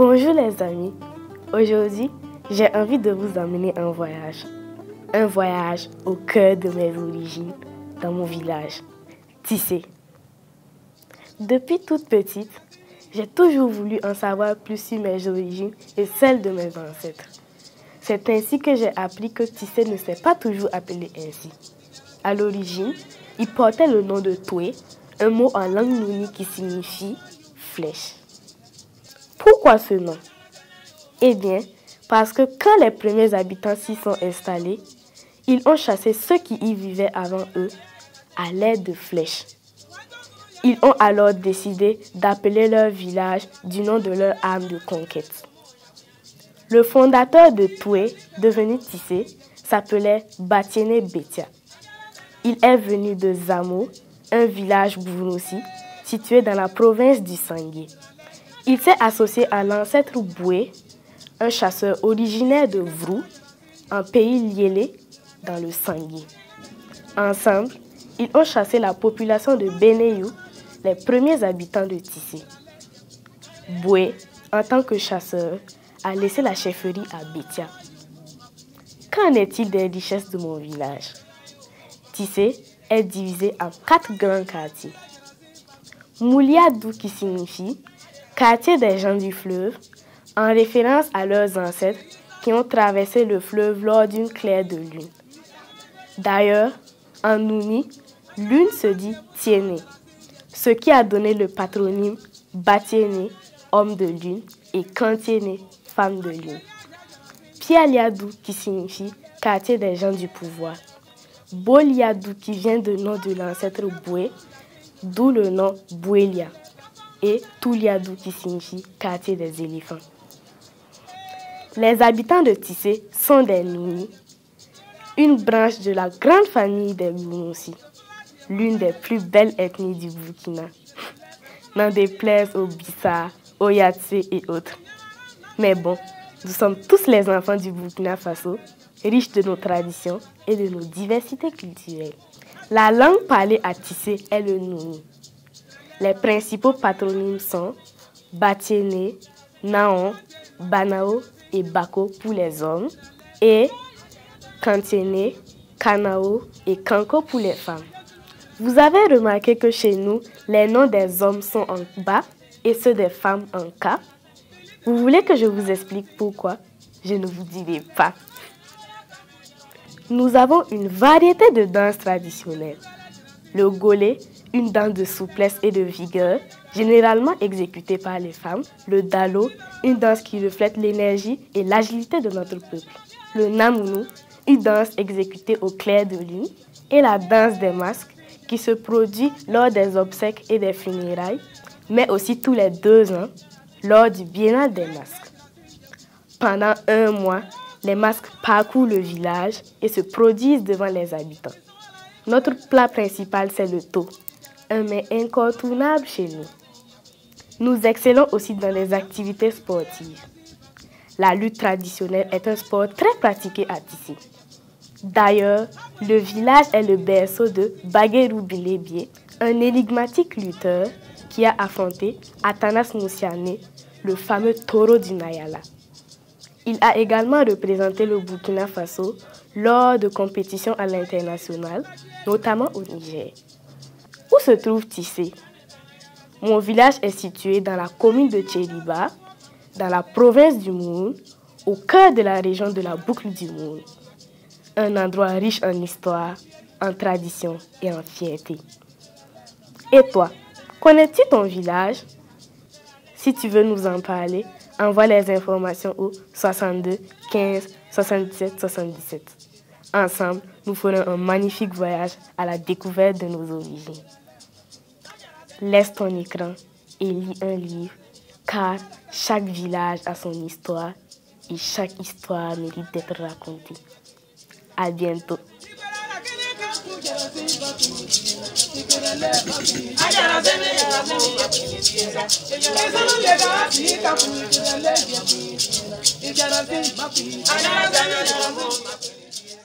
Bonjour les amis, aujourd'hui j'ai envie de vous emmener un voyage au cœur de mes origines, dans mon village, Tissé. Depuis toute petite, j'ai toujours voulu en savoir plus sur mes origines et celles de mes ancêtres. C'est ainsi que j'ai appris que Tissé ne s'est pas toujours appelé ainsi. À l'origine, il portait le nom de Toué, un mot en langue nouni qui signifie flèche. Pourquoi ce nom? Eh bien, parce que quand les premiers habitants s'y sont installés, ils ont chassé ceux qui y vivaient avant eux à l'aide de flèches. Ils ont alors décidé d'appeler leur village du nom de leur arme de conquête. Le fondateur de Toué, devenu Tissé, s'appelait Batiéné Bétia. Il est venu de Zamo, un village Bouroussi, situé dans la province du Sangué. Il s'est associé à l'ancêtre Boué, un chasseur originaire de Vrou, un pays liélé dans le Sangué. Ensemble, ils ont chassé la population de Bénéyou, les premiers habitants de Tissé. Boué, en tant que chasseur, a laissé la chefferie à Bétia. Qu'en est-il des richesses de mon village? Tissé est divisé en 4 grands quartiers. Mouliadou qui signifie quartier des gens du fleuve, en référence à leurs ancêtres qui ont traversé le fleuve lors d'une claire de lune. D'ailleurs, en Nouni, lune se dit Tiéné, ce qui a donné le patronyme Batiéné, homme de lune, et Kantiéné, femme de lune. Pialiadou qui signifie quartier des gens du pouvoir. Boliadou qui vient du nom de l'ancêtre Boué, d'où le nom Bouélia. Et Touliadou qui signifie quartier des éléphants. Les habitants de Tissé sont des Nouni, une branche de la grande famille des Bouroussi, l'une des plus belles ethnies du Burkina, n'en déplaise aux Bissa, aux Yatsé et autres. Mais bon, nous sommes tous les enfants du Burkina Faso, riches de nos traditions et de nos diversités culturelles. La langue parlée à Tissé est le Nouni. Les principaux patronymes sont Batiéné, Naon, Banao et Bako pour les hommes et Kantiéné, Kanao et Kanko pour les femmes. Vous avez remarqué que chez nous, les noms des hommes sont en bas et ceux des femmes en K? Vous voulez que je vous explique pourquoi? Je ne vous dirai pas. Nous avons une variété de danses traditionnelles. Le golé, une danse de souplesse et de vigueur, généralement exécutée par les femmes. Le dalo, une danse qui reflète l'énergie et l'agilité de notre peuple. Le namounou, une danse exécutée au clair de lune. Et la danse des masques, qui se produit lors des obsèques et des funérailles, mais aussi tous les 2 ans, lors du biennale des masques. Pendant 1 mois, les masques parcourent le village et se produisent devant les habitants. Notre plat principal, c'est le to, un mets incontournable chez nous. Nous excellons aussi dans les activités sportives. La lutte traditionnelle est un sport très pratiqué à Tissé. D'ailleurs, le village est le berceau de Baguerou Bilébie, un énigmatique lutteur qui a affronté Atanas Moussiané, le fameux taureau du Nayala. Il a également représenté le Burkina Faso lors de compétitions à l'international, notamment au Niger. Où se trouve Tissé? Mon village est situé dans la commune de Tchériba, dans la province du Moun, au cœur de la région de la boucle du Moun. Un endroit riche en histoire, en tradition et en fierté. Et toi, connais-tu ton village? Si tu veux nous en parler, envoie les informations au 62 15 77 77. Ensemble, nous ferons un magnifique voyage à la découverte de nos origines. Laisse ton écran et lis un livre, car chaque village a son histoire et chaque histoire mérite d'être racontée. À bientôt.